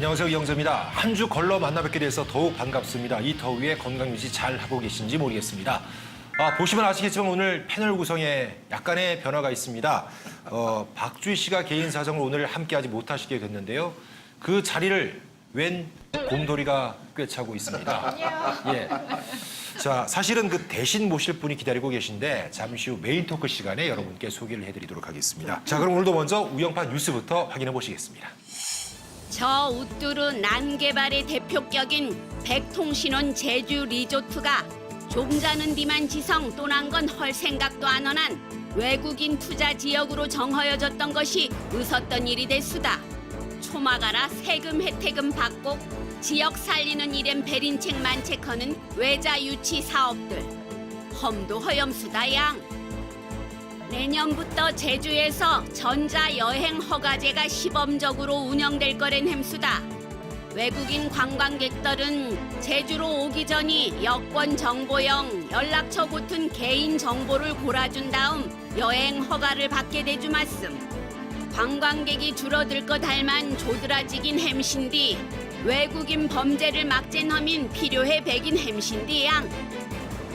안녕하세요, 이영재입니다. 한 주 걸러 만나뵙게 돼서 더욱 반갑습니다. 이 더위에 건강 유지 잘 하고 계신지 모르겠습니다. 보시면 아시겠지만 오늘 패널 구성에 약간의 변화가 있습니다. 박주희 씨가 개인 사정을 오늘 함께하지 못하시게 됐는데요. 그 자리를 웬 곰돌이가 꿰차고 있습니다. 예. 자, 사실은 그 대신 모실 분이 기다리고 계신데 잠시 후 메인 토크 시간에 여러분께 소개를 해드리도록 하겠습니다. 자, 그럼 오늘도 먼저 우영파 뉴스부터 확인해 보시겠습니다. 저 우뚜루 난개발의 대표격인 백통신원 제주 리조트가 종자는 디만 지성 떠난 건 헐 생각도 안 하는 외국인 투자 지역으로 정허여졌던 것이 웃었던 일이 됐수다. 초마가라 세금 혜택은 받고 지역 살리는 일엔 베린책 만책하는 외자 유치 사업들. 험도 허염수다 양. 내년부터 제주에서 전자여행 허가제가 시범적으로 운영될 거란 햄수다. 외국인 관광객들은 제주로 오기 전이 여권 정보형 연락처 같은 개인 정보를 골아준 다음 여행 허가를 받게 되주 말씀. 관광객이 줄어들 것 할만 조드라지긴 햄신디 외국인 범죄를 막젠 험인 필요해 백인 햄신디 양.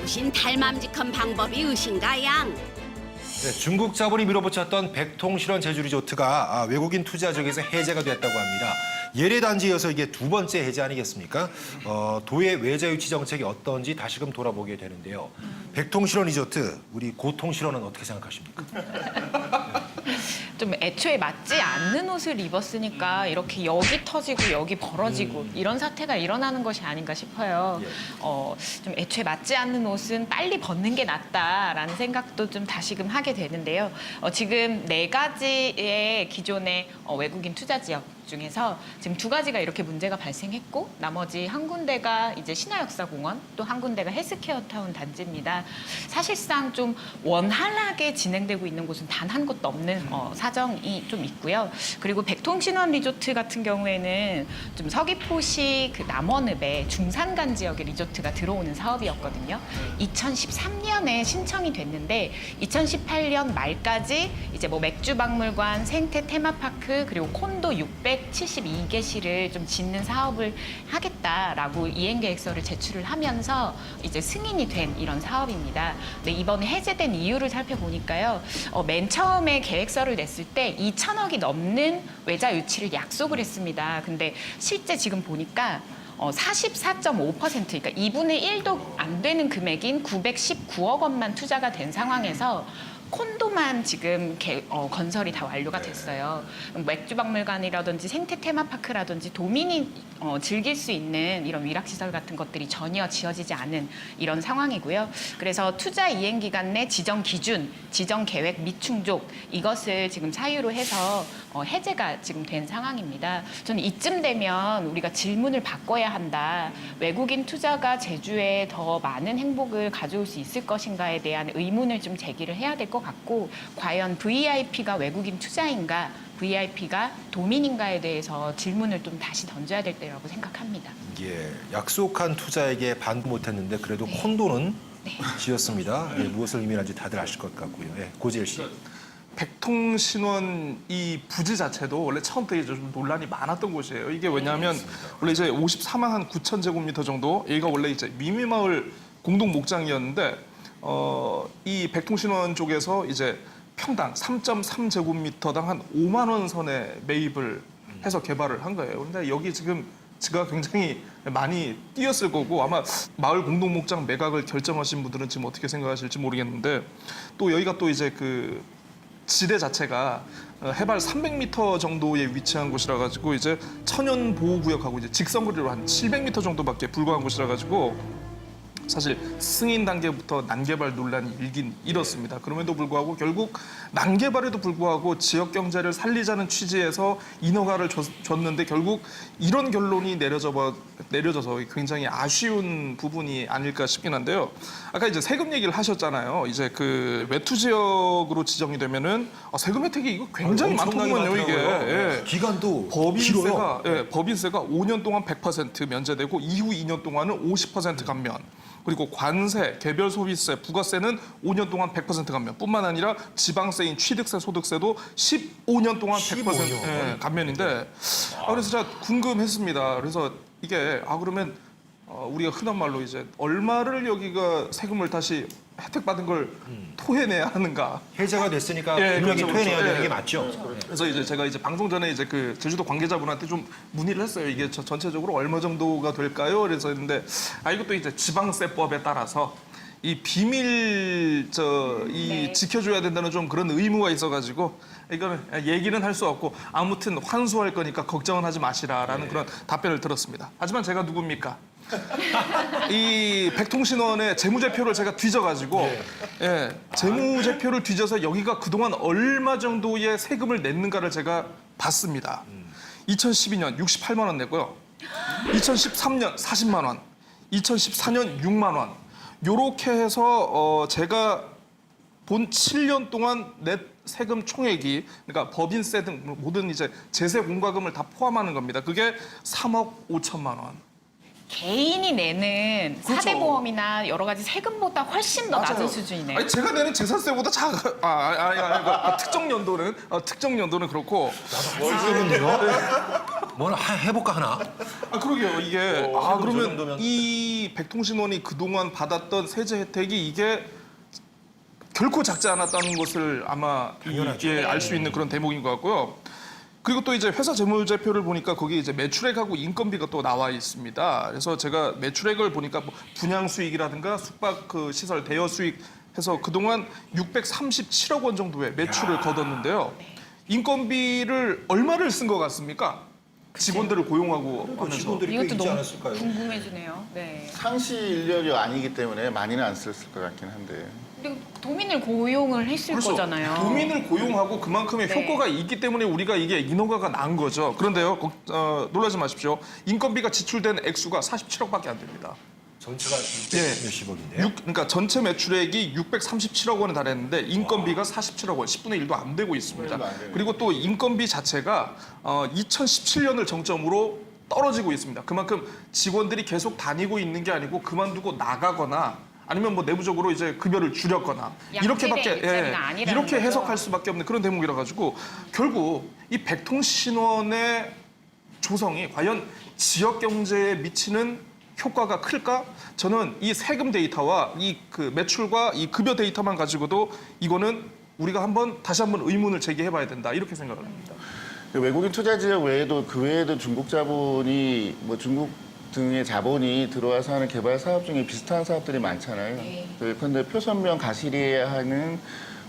우신 탈맘직한 방법이 의신가 양. 네, 중국 자본이 밀어붙였던 백통실원 제주 리조트가 외국인 투자 지역에서 해제가 됐다고 합니다. 예례 단지여서 이게 두 번째 해제 아니겠습니까? 도의 외자 유치 정책이 어떤지 다시금 돌아보게 되는데요. 백통실원 리조트, 우리 고통실원은 어떻게 생각하십니까? 좀 애초에 맞지 않는 옷을 입었으니까 이렇게 여기 터지고 여기 벌어지고 이런 사태가 일어나는 것이 아닌가 싶어요. 좀 애초에 맞지 않는 옷은 빨리 벗는 게 낫다라는 생각도 좀 다시금 하게 되는데요. 지금 4가지의 기존의 외국인 투자 지역 중에서 지금 2가지가 이렇게 문제가 발생했고 나머지 한 군데가 이제 신화역사공원 또 한 군데가 헬스케어타운 단지입니다. 사실상 좀 원활하게 진행되고 있는 곳은 단 한 곳도 없는 사정이 좀 있고요. 그리고 백통신원 리조트 같은 경우에는 좀 서귀포시 그 남원읍에 중산간 지역의 리조트가 들어오는 사업이었거든요. 2013년에 신청이 됐는데 2018년 말까지 이제 뭐 맥주박물관, 생태 테마파크 그리고 콘도 672개시를 좀 짓는 사업을 하겠다라고 이행계획서를 제출을 하면서 이제 승인이 된 이런 사업입니다. 근데 이번에 해제된 이유를 살펴보니까요. 맨 처음에 계획서를 냈을 때 2천억이 넘는 외자 유치를 약속을 했습니다. 근데 실제 지금 보니까 44.5% 그러니까 2분의 1도 안 되는 금액인 919억 원만 투자가 된 상황에서 콘도만 지금 건설이 다 완료가 됐어요. 맥주박물관이라든지 생태 테마파크라든지 도민이 즐길 수 있는 이런 위락시설 같은 것들이 전혀 지어지지 않은 이런 상황이고요. 그래서 투자 이행 기간 내 지정 기준, 지정 계획 미충족 이것을 지금 사유로 해서 해제가 지금 된 상황입니다. 저는 이쯤 되면 우리가 질문을 바꿔야 한다. 외국인 투자가 제주에 더 많은 행복을 가져올 수 있을 것인가에 대한 의문을 좀 제기를 해야 될 것 같고 과연 VIP가 외국인 투자인가 VIP가 도민인가에 대해서 질문을 좀 다시 던져야 될 때라고 생각합니다. 예, 약속한 투자에게 반도 못했는데 그래도 콘도는 지었습니다. 예, 무엇을 의미하는지 다들 아실 것 같고요. 예, 고지일 씨. 백통신원 이 부지 자체도 원래 처음부터 좀 논란이 많았던 곳이에요. 이게 왜냐하면 원래 이제 54만 한 9천 제곱미터 정도 여기가 원래 이제 미미마을 공동 목장이었는데 이 백통신원 쪽에서 이제 평당 3.3제곱미터당 한 5만 원 선에 매입을 해서 개발을 한 거예요. 근데 여기 지금 지가 굉장히 많이 뛰었을 거고 아마 마을 공동 목장 매각을 결정하신 분들은 지금 어떻게 생각하실지 모르겠는데 또 여기가 또 이제 그 지대 자체가 해발 300m 정도에 위치한 곳이라 가지고 이제 천연 보호 구역하고 이제 직선거리로 한 700m 정도밖에 불과한 곳이라 가지고 사실 승인 단계부터 난개발 논란이 일긴 일었습니다. 그럼에도 불구하고 결국 난개발에도 불구하고 지역 경제를 살리자는 취지에서 인허가를 줬는데 결국 이런 결론이 내려져서 굉장히 아쉬운 부분이 아닐까 싶긴 한데요. 아까 이제 세금 얘기를 하셨잖아요. 이제 그 외투 지역으로 지정이 되면은 세금 혜택이 이거 굉장히 많더군요, 이게. 예. 기간도 법인세가 5년 동안 100% 면제되고 이후 2년 동안은 50% 감면. 그리고 관세, 개별 소비세, 부가세는 5년 동안 100% 감면. 뿐만 아니라 지방세인 취득세, 소득세도 15년 동안 100% 15년. 예, 감면인데 그래서 제가 궁금했습니다. 그래서 이게 그러면 우리가 흔한 말로 이제 얼마를 여기가 세금을 다시 혜택받은 걸 토해내야 하는가. 해제가 됐으니까 예, 분명히 그렇죠, 토해내야 그렇죠. 되는 예. 게 맞죠. 그래서 이제 제가 이제 방송 전에 이제 그 제주도 관계자분한테 좀 문의를 했어요. 이게 전체적으로 얼마 정도가 될까요? 그래서 했는데 이것도 이제 지방세법에 따라서 이 비밀 네. 지켜줘야 된다는 좀 그런 의무가 있어가지고 이거는 얘기는 할 수 없고 아무튼 환수할 거니까 걱정은 하지 마시라라는 그런 답변을 들었습니다. 하지만 제가 누굽니까? 이 백통신원의 재무제표를 제가 뒤져가지고 재무제표를 뒤져서 여기가 그동안 얼마 정도의 세금을 냈는가를 제가 봤습니다. 2012년 68만 원 냈고요. 2013년 40만 원, 2014년 6만 원. 요렇게 해서 제가 본 7년 동안 net 세금 총액이 그러니까 법인세 등 모든 이제 제세 공과금을 다 포함하는 겁니다. 그게 3억 5천만 원. 개인이 내는 그렇죠. 사대보험이나 여러 가지 세금보다 훨씬 더 낮은 수준이네요. 아니 제가 내는 재산세보다 작아. 특정 연도는 그렇고. 세금이요? 뭐 해볼까 하나? 그러게요. 이게 세금 저 그러면 정도면. 이 백통신원이 그동안 받았던 세제 혜택이 이게 결코 작지 않았다는 것을 아마 당연하죠. 알 수 있는 그런 대목인 것 같고요. 그리고 또 이제 회사 재무제표를 보니까 거기 이제 매출액하고 인건비가 또 나와 있습니다. 그래서 제가 매출액을 보니까 뭐 분양 수익이라든가 숙박 그 시설 대여 수익 해서 그동안 637억 원 정도의 매출을 거뒀는데요. 인건비를 얼마를 쓴 것 같습니까? 직원들을 고용하고 하면서. 직원들이 꽤 이것도 있지 너무 않았을까요? 궁금해지네요. 네. 상시 인력이 아니기 때문에 많이는 안 썼을 것 같긴 한데. 그리고 도민을 고용을 했을 그래서 거잖아요. 도민을 고용하고 그만큼의 네. 효과가 있기 때문에 우리가 이게 인허가가 난 거죠. 그런데요, 놀라지 마십시오. 인건비가 지출된 액수가 47억밖에 안 됩니다. 전체가 예. 몇십억인데요. 그러니까 전체 매출액이 637억 원에 달했는데 인건비가 47억 원, 10분의 1도 안 되고 있습니다. 10분의 1도 안 되네요. 그리고 또 인건비 자체가 2017년을 정점으로 떨어지고 있습니다. 그만큼 직원들이 계속 다니고 있는 게 아니고 그만두고 나가거나 아니면 뭐 내부적으로 이제 급여를 줄였거나 이렇게밖에 입장은 아니라는 이렇게 거죠. 해석할 수밖에 없는 그런 대목이라 가지고 결국 이 백통신원의 조성이 과연 지역 경제에 미치는 효과가 클까? 저는 이 세금 데이터와 이 그 매출과 이 급여 데이터만 가지고도 이거는 우리가 다시 한번 의문을 제기해봐야 된다 이렇게 생각을 합니다. 외국인 투자 지역 외에도 그 외에도 중국 자본이 뭐 중국 등의 자본이 들어와서 하는 개발 사업 중에 비슷한 사업들이 많잖아요. 네. 그런데 표선명 가시리에 하는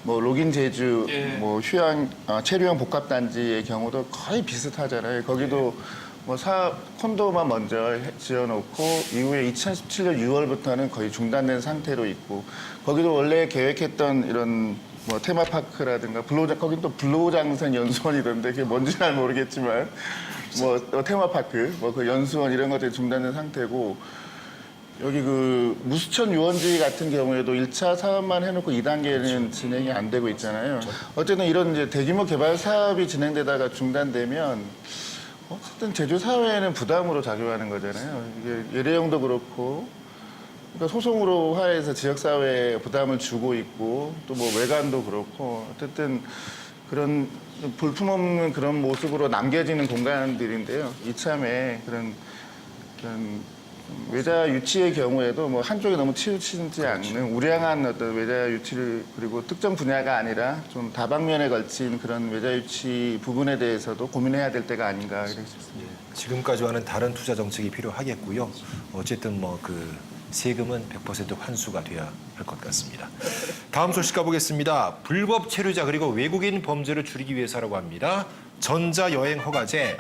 뭐 로긴 제주, 예. 뭐 휴양 체류형 복합 단지의 경우도 거의 비슷하잖아요. 거기도 뭐 콘도만 먼저 지어놓고 이후에 2017년 6월부터는 거의 중단된 상태로 있고 거기도 원래 계획했던 이런 뭐 테마파크라든가 거긴 또 블로장산 연수원이던데 그게 뭔지 잘 모르겠지만 뭐 테마파크 뭐 그 연수원 이런 것들이 중단된 상태고 여기 그 무수천 유원지 같은 경우에도 1차 사업만 해놓고 2단계는 진행이 안 되고 있잖아요. 어쨌든 이런 이제 대규모 개발 사업이 진행되다가 중단되면 어쨌든 제주 사회에는 부담으로 작용하는 거잖아요. 이게 예래형도 그렇고, 그러니까 소송으로 하해서 지역 사회에 부담을 주고 있고, 또 뭐 외관도 그렇고, 어쨌든 그런 볼품없는 그런 모습으로 남겨지는 공간들인데요. 이참에 그런 외자 유치의 경우에도 뭐 한쪽에 너무 치우치지 않는 우량한 어떤 외자 유치를 그리고 특정 분야가 아니라 좀 다방면에 걸친 그런 외자 유치 부분에 대해서도 고민해야 될 때가 아닌가 이렇게 싶습니다. 지금까지와는 다른 투자 정책이 필요하겠고요. 어쨌든 뭐 그 세금은 100% 환수가 돼야 할 것 같습니다. 다음 소식 가보겠습니다. 불법 체류자 그리고 외국인 범죄를 줄이기 위해서라고 합니다. 전자여행 허가제.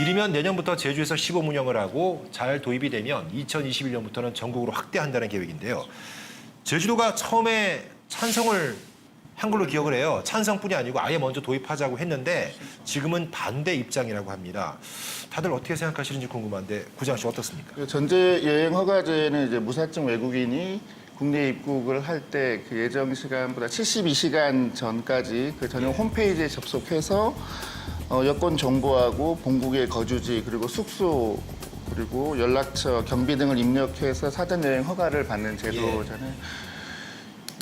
이르면 내년부터 제주에서 시범 운영을 하고 잘 도입이 되면 2021년부터는 전국으로 확대한다는 계획인데요. 제주도가 처음에 찬성을 한 걸로 기억을 해요. 찬성뿐이 아니고 아예 먼저 도입하자고 했는데 지금은 반대 입장이라고 합니다. 다들 어떻게 생각하시는지 궁금한데 구장 씨 어떻습니까? 전제 여행 허가제는 이제 무사증 외국인이 국내 입국을 할 때 그 예정 시간보다 72시간 전까지 그 전용 홈페이지에 접속해서 여권 정보하고 본국의 거주지 그리고 숙소 그리고 연락처, 경비 등을 입력해서 사전 여행 허가를 받는 제도잖아요.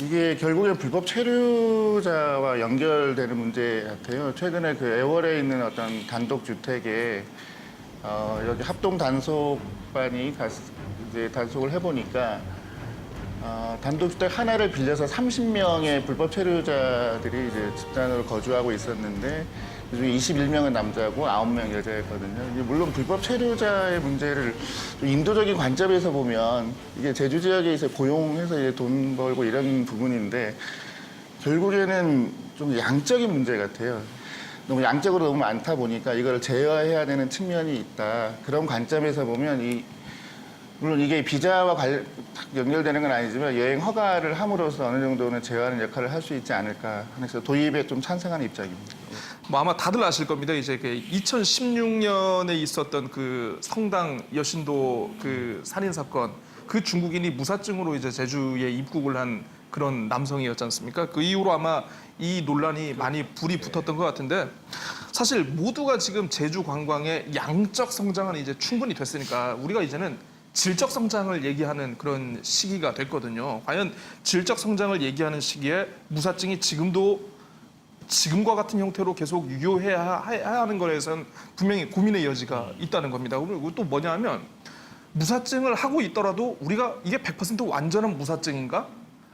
이게 결국엔 불법 체류자와 연결되는 문제 같아요. 최근에 그 애월에 있는 어떤 단독 주택에 여기 합동 단속반이 이제 단속을 해보니까 단독 주택 하나를 빌려서 30명의 불법 체류자들이 이제 집단으로 거주하고 있었는데 그중에 21명은 남자고 9명 여자였거든요. 물론 불법 체류자의 문제를 좀 인도적인 관점에서 보면 이게 제주 지역에 있어 고용해서 이제 돈 벌고 이런 부분인데 결국에는 좀 양적인 문제 같아요. 너무 양적으로 너무 많다 보니까 이걸 제어해야 되는 측면이 있다. 그런 관점에서 보면 물론 이게 비자와 연결되는 건 아니지만 여행 허가를 함으로써 어느 정도는 제어하는 역할을 할 수 있지 않을까 해서 도입에 좀 찬성하는 입장입니다. 뭐 아마 다들 아실 겁니다. 이제 2016년에 있었던 그 성당 여신도 그 살인 사건, 그 중국인이 무사증으로 이제 제주에 입국을 한 그런 남성이었지 않습니까? 그 이후로 아마 이 논란이 많이 불이 붙었던 것 같은데 사실 모두가 지금 제주 관광의 양적 성장은 이제 충분히 됐으니까 우리가 이제는 질적 성장을 얘기하는 그런 시기가 됐거든요. 과연 질적 성장을 얘기하는 시기에 무사증이 지금과 같은 형태로 계속 유효해야 하는 거에선 분명히 고민의 여지가 있다는 겁니다. 그리고 또 뭐냐 하면 무사증을 하고 있더라도 우리가 이게 100% 완전한 무사증인가?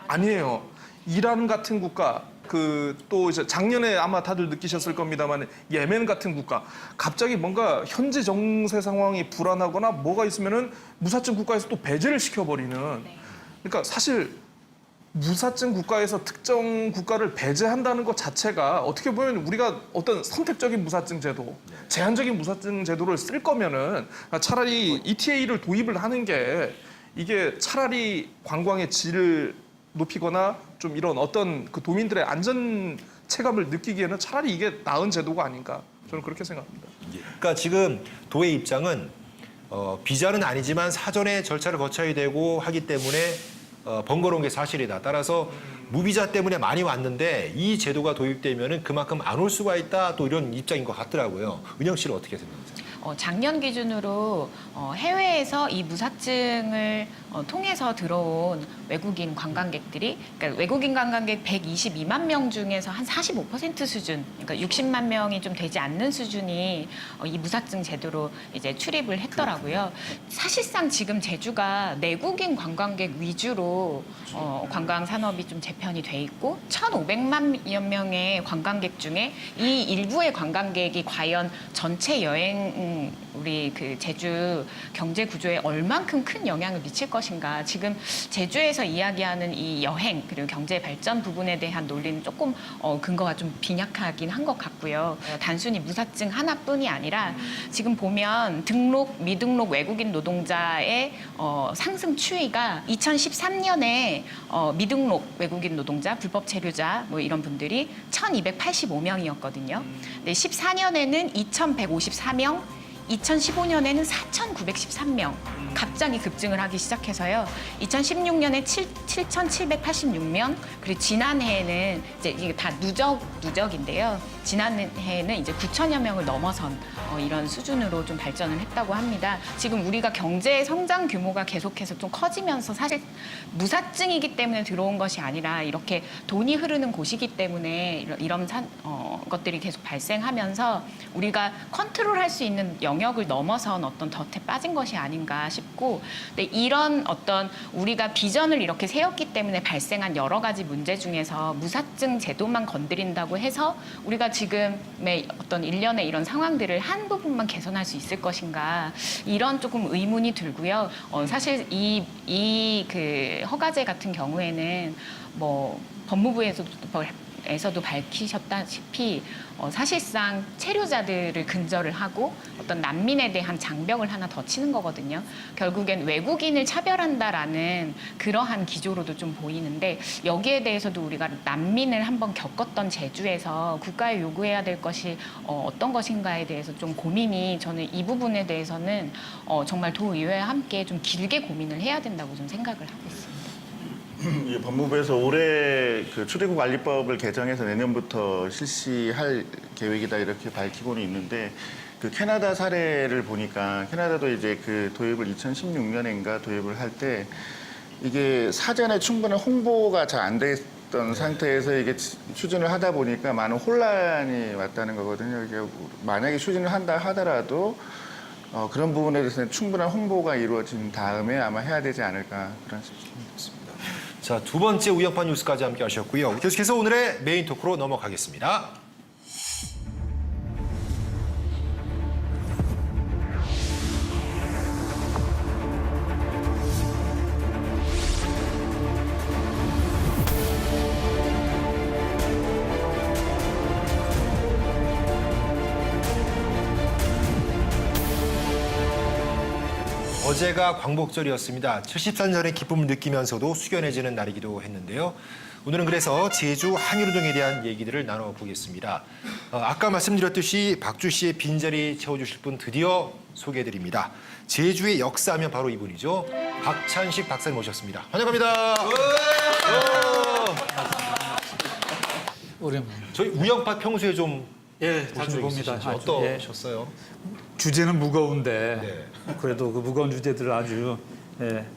아니에요. 이란 같은 국가, 또 이제 작년에 아마 다들 느끼셨을 겁니다만 예멘 같은 국가, 갑자기 뭔가 현지 정세 상황이 불안하거나 뭐가 있으면은 무사증 국가에서 또 배제를 시켜버리는. 그러니까 사실 무사증 국가에서 특정 국가를 배제한다는 것 자체가 어떻게 보면 우리가 어떤 선택적인 무사증 제도, 제한적인 무사증 제도를 쓸 거면은 차라리 ETA를 도입을 하는 게 이게 차라리 관광의 질을 높이거나 좀 이런 어떤 그 도민들의 안전 체감을 느끼기에는 차라리 이게 나은 제도가 아닌가 저는 그렇게 생각합니다. 그러니까 지금 도의 입장은 비자는 아니지만 사전에 절차를 거쳐야 되고 하기 때문에 번거로운 게 사실이다. 따라서 무비자 때문에 많이 왔는데 이 제도가 도입되면은 그만큼 안 올 수가 있다. 또 이런 입장인 것 같더라고요. 은영 씨는 어떻게 생각하세요? 작년 기준으로 해외에서 이 무사증을 통해서 들어온 외국인 관광객들이, 그러니까 외국인 관광객 122만 명 중에서 한 45% 수준, 그러니까 60만 명이 좀 되지 않는 수준이 이 무사증 제도로 이제 출입을 했더라고요. 사실상 지금 제주가 내국인 관광객 위주로 관광 산업이 좀 재편이 돼 있고 1,500만 명의 관광객 중에 이 일부의 관광객이 과연 전체 여행 우리 그 제주 경제 구조에 얼만큼 큰 영향을 미칠 것인가. 지금 제주에서 이야기하는 이 여행 그리고 경제 발전 부분에 대한 논리는 조금 근거가 좀 빈약하긴 한 것 같고요. 단순히 무사증 하나뿐이 아니라 지금 보면 미등록 외국인 노동자의 상승 추이가 2013년에 미등록 외국인 노동자, 불법 체류자 뭐 이런 분들이 1,285명이었거든요. 근데 14년에는 2,154명, 2015년에는 4,913명 갑자기 급증을 하기 시작해서요. 2016년에 7,786명, 그리고 지난해에는 이제 이게 다 누적인데요. 지난해에는 이제 9천여 명을 넘어선 이런 수준으로 좀 발전을 했다고 합니다. 지금 우리가 경제 성장 규모가 계속해서 좀 커지면서 사실 무사증이기 때문에 들어온 것이 아니라 이렇게 돈이 흐르는 곳이기 때문에 이런 것들이 계속 발생하면서 우리가 컨트롤할 수 있는 영역을 넘어선 어떤 덫에 빠진 것이 아닌가 싶고, 근데 이런 어떤 우리가 비전을 이렇게 세웠기 때문에 발생한 여러 가지 문제 중에서 무사증 제도만 건드린다고 해서 우리가 지금의 어떤 일련의 이런 상황들을 한 부분만 개선할 수 있을 것인가, 이런 조금 의문이 들고요. 사실 이 그 허가제 같은 경우에는 뭐 법무부에서도 밝히셨다시피 사실상 체류자들을 근절을 하고 어떤 난민에 대한 장벽을 하나 더 치는 거거든요. 결국엔 외국인을 차별한다라는 그러한 기조로도 좀 보이는데, 여기에 대해서도 우리가 난민을 한번 겪었던 제주에서 국가에 요구해야 될 것이 어떤 것인가에 대해서 좀 고민이, 저는 이 부분에 대해서는 정말 도의회와 함께 좀 길게 고민을 해야 된다고 좀 생각을 하고 있습니다. 법무부에서 올해 그 출입국 관리법을 개정해서 내년부터 실시할 계획이다 이렇게 밝히고는 있는데, 그 캐나다 사례를 보니까 캐나다도 이제 그 도입을 2016년인가 도입을 할 때 이게 사전에 충분한 홍보가 잘 안 됐던 상태에서 이게 추진을 하다 보니까 많은 혼란이 왔다는 거거든요. 이게 만약에 추진을 한다 하더라도 그런 부분에 대해서는 충분한 홍보가 이루어진 다음에 아마 해야 되지 않을까 그런 싶습니다. 자, 두 번째 우영파 뉴스까지 함께 하셨고요. 계속해서 오늘의 메인 토크로 넘어가겠습니다. 어제가 광복절이었습니다. 73년의 기쁨을 느끼면서도 숙연해지는 날이기도 했는데요. 오늘은 그래서 제주 한일운동에 대한 얘기들을 나눠보겠습니다. 아까 말씀드렸듯이 박주 씨의 빈자리 채워주실 분 드디어 소개해드립니다. 제주의 역사하면 바로 이분이죠. 박찬식 박사님 모셨습니다. 환영합니다. 오랜만에. 저희 우영파 평소에 좀 예, 보신 자주 적 봅니다. 있으시죠? 아주. 예. 어떠셨어요? 주제는 무거운데 네. 그래도 그 무거운 주제들을 아주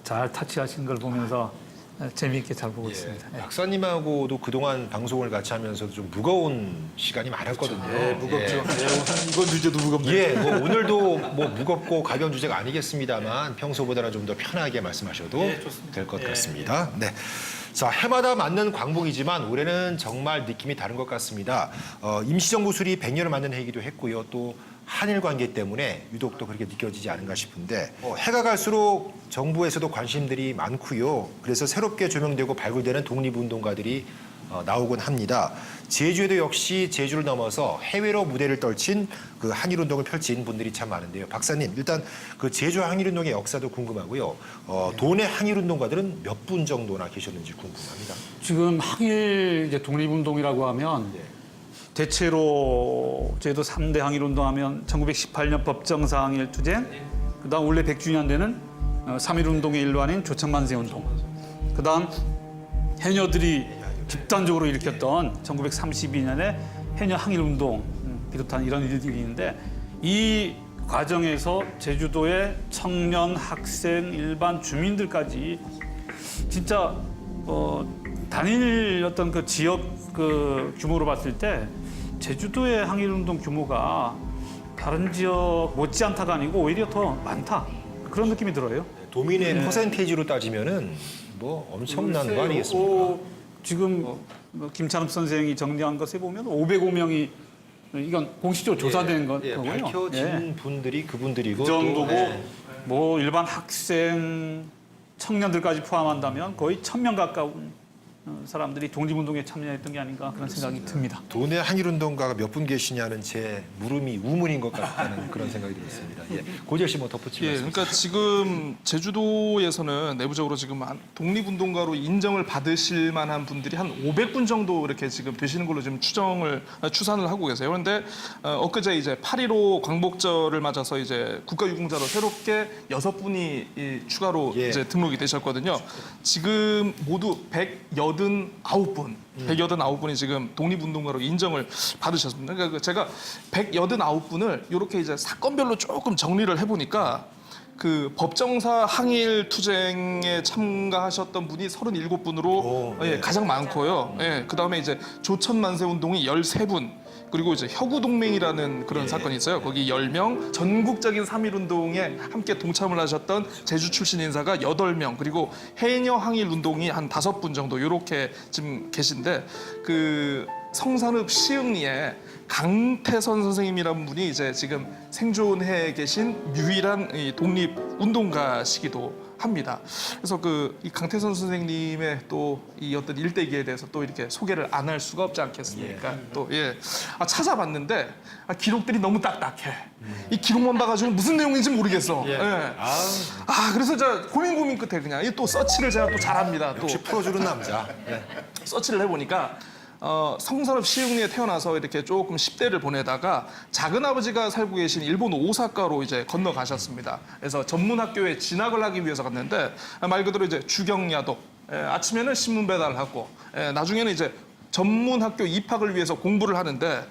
잘 타치하신 걸 보면서 재미있게 잘 보고 있습니다. 예. 박사님하고도 그동안 방송을 같이 하면서도 좀 무거운 시간이 많았거든요. 예, 무겁죠. 예, 이번 주제도 무겁네요. 예, 뭐 오늘도 뭐 무겁고 가벼운 주제가 아니겠습니다만 평소보다는 좀 더 편하게 말씀하셔도 될 것 같습니다. 네. 자, 해마다 맞는 광복이지만 올해는 정말 느낌이 다른 것 같습니다. 임시정부 수립 100년을 맞는 해이기도 했고요. 또 한일 관계 때문에 유독 또 그렇게 느껴지지 않은가 싶은데 해가 갈수록 정부에서도 관심들이 많고요. 그래서 새롭게 조명되고 발굴되는 독립운동가들이 나오곤 합니다. 제주에도 역시 제주를 넘어서 해외로 무대를 떨친 그 한일운동을 펼친 분들이 참 많은데요. 박사님, 일단 그 제주 한일운동의 역사도 궁금하고요. 도내 한일운동가들은 몇 분 정도나 계셨는지 궁금합니다. 지금 항일 이제 독립운동이라고 하면 대체로 제도 3대 항일운동 하면 1918년 법정사 항일 투쟁, 그다음 원래 100주년 되는 3.1운동의 일환인 조천만세운동, 그다음 해녀들이 집단적으로 일으켰던 1932년에 해녀 항일운동 비롯한 이런 일들이 있는데 이 과정에서 제주도의 청년, 학생, 일반 주민들까지 진짜 단일 어떤 그 지역 그 규모로 봤을 때 제주도의 항일운동 규모가 다른 지역 못지않다가 아니고 오히려 더 많다 그런 느낌이 들어요. 도민의 퍼센테이지로 따지면은 뭐 엄청난 거 아니겠습니까? 지금 김찬업 선생이 정리한 것에 보면 505명이 이건 공식적으로 조사된 거고요. 밝혀진 분들이 그분들이고 그 정도고 또, 뭐 일반 학생, 청년들까지 포함한다면 거의 1,000명 가까운 사람들이 독립운동에 참여했던 게 아닌가 그런 생각이 듭니다. 도내 한일운동가가 몇 분 계시냐는 제 물음이 우문인 것 같다는 그런 생각이 들었습니다. 예. 고재열 씨 뭐 덧붙이면 예, 그러니까 지금 제주도에서는 내부적으로 지금 한 독립운동가로 인정을 받으실 만한 분들이 한 500분 정도 이렇게 지금 되시는 걸로 지금 추산을 하고 계세요. 그런데 엊그제 이제 8.15 광복절을 맞아서 이제 국가유공자로 새롭게 6분이 추가로 예. 이제 등록이 되셨거든요. 지금 모두 189분이 지금 독립운동가로 인정을 받으셨습니다. 그러니까 제가 189분을 이렇게 이제 사건별로 조금 정리를 해보니까 그 법정사 항일 투쟁에 참가하셨던 분이 37분으로 예, 가장 많고요. 예, 그 다음에 이제 조천만세 운동이 13분. 그리고 이제 혁우동맹이라는 그런 사건이 있어요. 거기 10명, 전국적인 3.1운동에 함께 동참을 하셨던 제주 출신 인사가 8명, 그리고 해녀 항일 운동이 한 5분 정도 이렇게 지금 계신데 그 성산읍 시흥리에 강태선 선생님이라는 분이 이제 지금 생존해 계신 유일한 이 독립운동가시기도 합니다. 그래서 이 강태선 선생님의 또 이 어떤 일대기에 대해서 또 이렇게 소개를 안 할 수가 없지 않겠습니까? 또 예, 찾아봤는데 기록들이 너무 딱딱해. 이 기록만 봐가지고 무슨 내용인지 모르겠어. 예. 그래서 제가 고민 끝에 그냥 또 서치를 제가 또 잘합니다. 또 역시 풀어주는 남자. 서치를 해보니까 성산읍 시흥리에 태어나서 이렇게 조금 10대를 보내다가 작은아버지가 살고 계신 일본 오사카로 이제 건너가셨습니다. 그래서 전문학교에 진학을 하기 위해서 갔는데 말 그대로 이제 주경야독, 아침에는 신문 배달하고 나중에는 이제 전문학교 입학을 위해서 공부를 하는데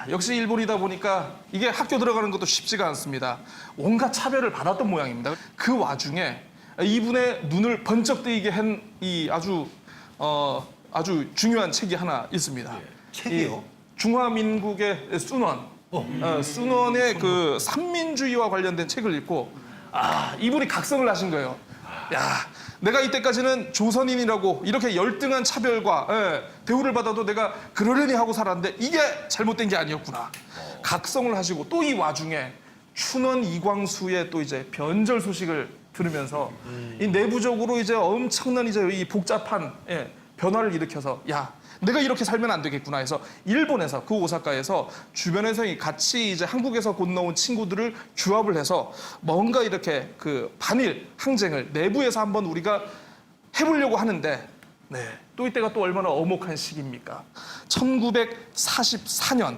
역시 일본이다 보니까 이게 학교 들어가는 것도 쉽지가 않습니다. 온갖 차별을 받았던 모양입니다. 그 와중에 이분의 눈을 번쩍 뜨이게 한 이 아주 중요한 책이 하나 있습니다. 책이요? 이 중화민국의 순원. 순원의 그 삼민주의와 관련된 책을 읽고 이분이 각성을 하신 거예요. 야, 내가 이때까지는 조선인이라고 이렇게 열등한 차별과 대우를 받아도 내가 그러려니 하고 살았는데 이게 잘못된 게 아니었구나. 각성을 하시고 또 이 와중에 춘원 이광수의 또 이제 변절 소식을 들으면서 이 내부적으로 이제 엄청난 이제 이 복잡한 변화를 일으켜서 야, 내가 이렇게 살면 안 되겠구나 해서 일본에서 그 오사카에서 주변에서 같이 이제 한국에서 건너온 친구들을 규합을 해서 뭔가 이렇게 그 반일 항쟁을 내부에서 한번 우리가 해보려고 하는데 또 이때가 또 얼마나 엄혹한 시기입니까? 1944년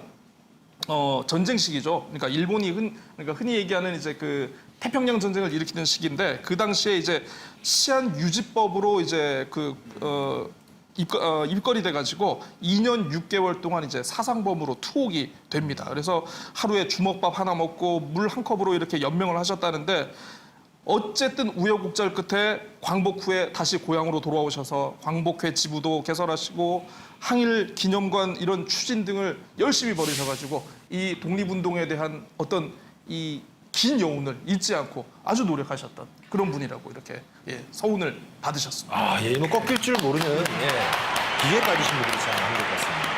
전쟁 시기죠. 그러니까 일본이 그러니까 흔히 얘기하는 이제 그 태평양 전쟁을 일으키는 시기인데 그 당시에 이제 치안 유지법으로 이제 입건이 돼가지고 2년 6개월 동안 이제 사상범으로 투옥이 됩니다. 그래서 하루에 주먹밥 하나 먹고 물 한 컵으로 이렇게 연명을 하셨다는데 어쨌든 우여곡절 끝에 광복 후에 다시 고향으로 돌아오셔서 광복회 지부도 개설하시고 항일 기념관 이런 추진 등을 열심히 벌이셔가지고 이 독립운동에 대한 어떤 이 긴 여운을 잊지 않고 아주 노력하셨던 그런 분이라고 이렇게 서운을 받으셨습니다. 뭐 꺾일 줄 모르는 기에 빠지신 분들이 참 많은 것 같습니다.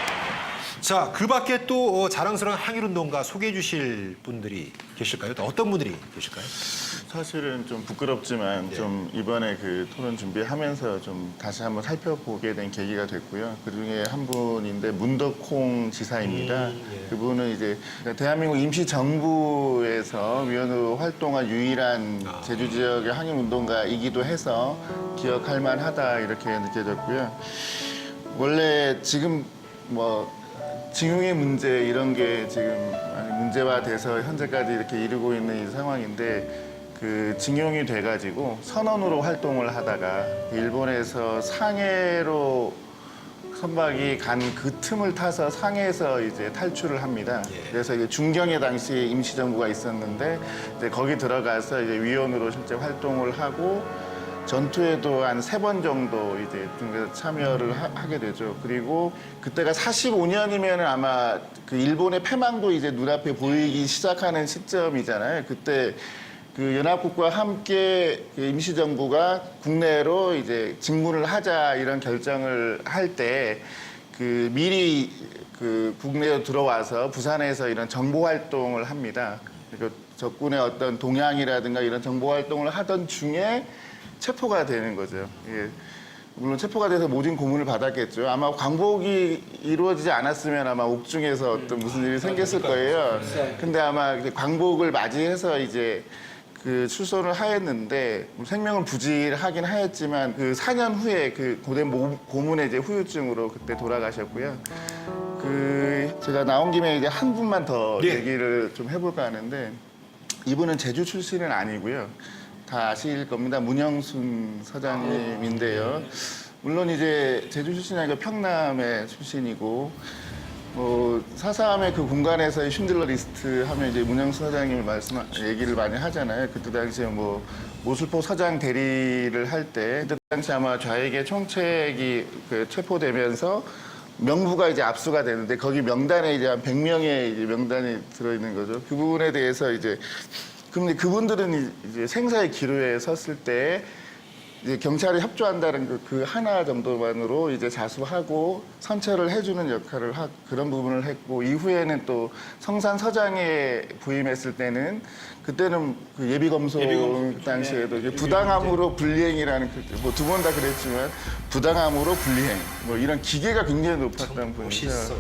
자, 그 밖에 또 자랑스러운 항일운동가 소개해 주실 분들이 계실까요? 또 어떤 분들이 계실까요? 사실은 좀 부끄럽지만 좀 이번에 그 토론 준비하면서 좀 다시 한번 살펴보게 된 계기가 됐고요. 그중에 한 분인데 문덕홍 지사입니다. 그분은 이제 대한민국 임시정부에서 위원으로 활동한 유일한 제주 지역의 항일운동가이기도 해서 기억할 만하다 이렇게 느껴졌고요. 원래 지금 징용의 문제 이런 게 지금 많이 문제화돼서 현재까지 이렇게 이르고 있는 이 상황인데 그 징용이 돼가지고 선원으로 활동을 하다가 일본에서 상해로 선박이 간 그 틈을 타서 상해에서 이제 탈출을 합니다. 그래서 이제 중경에 당시 임시정부가 있었는데 이제 거기 들어가서 이제 위원으로 실제 활동을 하고 전투에도 한 3번 정도 이제 참여를 하게 되죠. 그리고 그때가 45년이면 아마 그 일본의 패망도 이제 눈앞에 보이기 시작하는 시점이잖아요. 그때 그 연합국과 함께 그 임시정부가 국내로 이제 직무를 하자 이런 결정을 할 때 그 미리 그 국내로 들어와서 부산에서 이런 정보 활동을 합니다. 그리고 적군의 어떤 동향이라든가 이런 정보 활동을 하던 중에 체포가 되는 거죠. 물론 체포가 돼서 모진 고문을 받았겠죠. 아마 광복이 이루어지지 않았으면 아마 옥중에서 어떤 무슨 일이 생겼을 거예요. 근데 아마 이제 광복을 맞이해서 이제 그 출소를 하였는데 생명을 부지하긴 하였지만 그 4년 후에 그 고된 고문의 이제 후유증으로 그때 돌아가셨고요. 그 제가 나온 김에 이제 한 분만 더 얘기를 좀 해볼까 하는데 이분은 제주 출신은 아니고요. 다 아실 겁니다. 문영순 서장님인데요. 물론 이제 제주 출신이 아니고 평남의 출신이고 사삼의 그 공간에서의 쉰들러 리스트 하면 이제 문영순 서장님이 얘기를 많이 하잖아요. 그때 당시에 모술포 서장 대리를 할 때 그때 당시 아마 좌익의 총책이 그 체포되면서 명부가 이제 압수가 되는데 거기 명단에 이제 한 100명의 이제 명단이 들어있는 거죠. 그 부분에 대해서 이제 그런데 그분들은 이제 생사의 기로에 섰을 때 이제 경찰에 협조한다는 그 하나 정도만으로 이제 자수하고 선처를 해주는 역할을 그런 부분을 했고 이후에는 또 성산 서장에 부임했을 때는 그때는 그 예비검소 당시에도 이제 부당함으로 불이행이라는 두 번 다 그랬지만 부당함으로 불이행 이런 기계가 굉장히 높았던 분이죠. 멋있어요.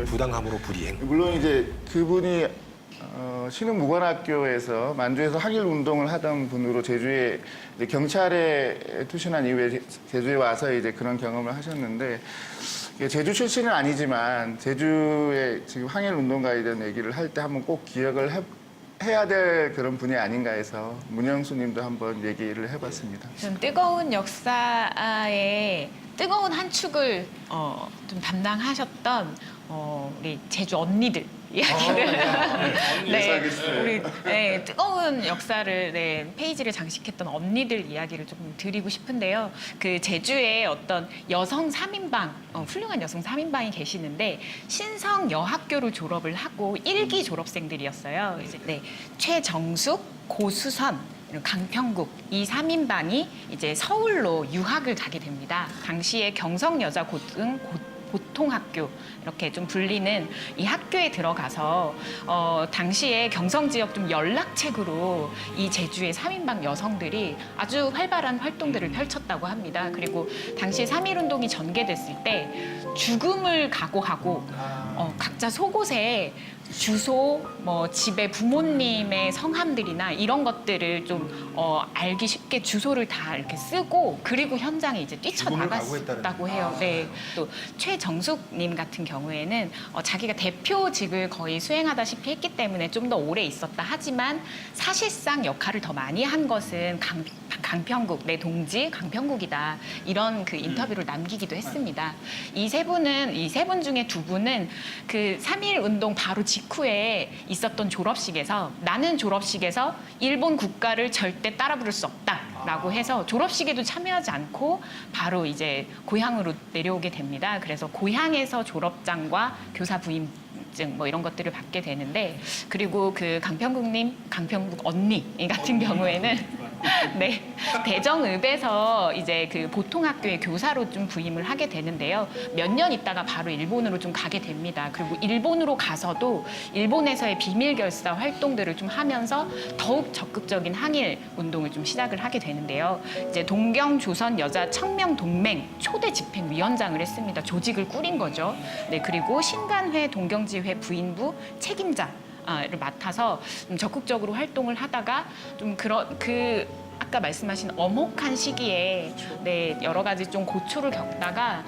부당함으로 불이행. 물론 이제 그분이 신흥무관학교에서 만주에서 항일 운동을 하던 분으로 제주에 이제 경찰에 투신한 이후에 제주에 와서 이제 그런 경험을 하셨는데 제주 출신은 아니지만 제주에 지금 항일 운동가에 대한 얘기를 할 때 한번 꼭 기억을 해야 될 그런 분이 아닌가 해서 문영수님도 한번 얘기를 해봤습니다. 좀 뜨거운 역사의 뜨거운 한 축을 좀 담당하셨던 우리 제주 언니들 이야기를 네, 우리 뜨거운 역사를 페이지를 장식했던 언니들 이야기를 조금 드리고 싶은데요. 그 제주에 어떤 여성 3인방, 훌륭한 여성 3인방이 계시는데 신성 여학교를 졸업을 하고 1기 졸업생들이었어요. 이제 최정숙, 고수선, 강평국 이 3인방이 이제 서울로 유학을 가게 됩니다. 당시에 경성여자고등 보통학교 이렇게 좀 불리는 이 학교에 들어가서 당시에 경성 지역 좀 연락책으로 이 제주의 3인방 여성들이 아주 활발한 활동들을 펼쳤다고 합니다. 그리고 당시 3.1운동이 전개됐을 때 죽음을 각오하고 각자 속옷에 주소, 집에 부모님의 성함들이나 이런 것들을 좀 알기 쉽게 주소를 다 이렇게 쓰고 그리고 현장에 이제 뛰쳐나갔다고 해요. 네. 또 최정숙님 같은 경우에는 자기가 대표직을 거의 수행하다시피 했기 때문에 좀 더 오래 있었다 하지만 사실상 역할을 더 많이 한 것은 강평국, 내 동지 강평국이다. 이런 그 인터뷰를 남기기도 했습니다. 이 세 분 중에 두 분은 그 3.1 운동 바로 직후에 있었던 졸업식에서 나는 졸업식에서 일본 국가를 절대 따라 부를 수 없다라고 해서 졸업식에도 참여하지 않고 바로 이제 고향으로 내려오게 됩니다. 그래서 고향에서 졸업장과 교사 부임증 이런 것들을 받게 되는데 그리고 그 강평국 언니 같은 경우에는 대정읍에서 이제 그 보통학교의 교사로 좀 부임을 하게 되는데요. 몇 년 있다가 바로 일본으로 좀 가게 됩니다. 그리고 일본으로 가서도 일본에서의 비밀 결사 활동들을 좀 하면서 더욱 적극적인 항일 운동을 좀 시작을 하게 되는데요. 이제 동경 조선 여자 청명 동맹 초대 집행위원장을 했습니다. 조직을 꾸린 거죠. 네, 그리고 신간회 동경지회 부인부 책임자를 맡아서 적극적으로 활동을 하다가 좀 아까 말씀하신 엄혹한 시기에 여러 가지 좀 고초를 겪다가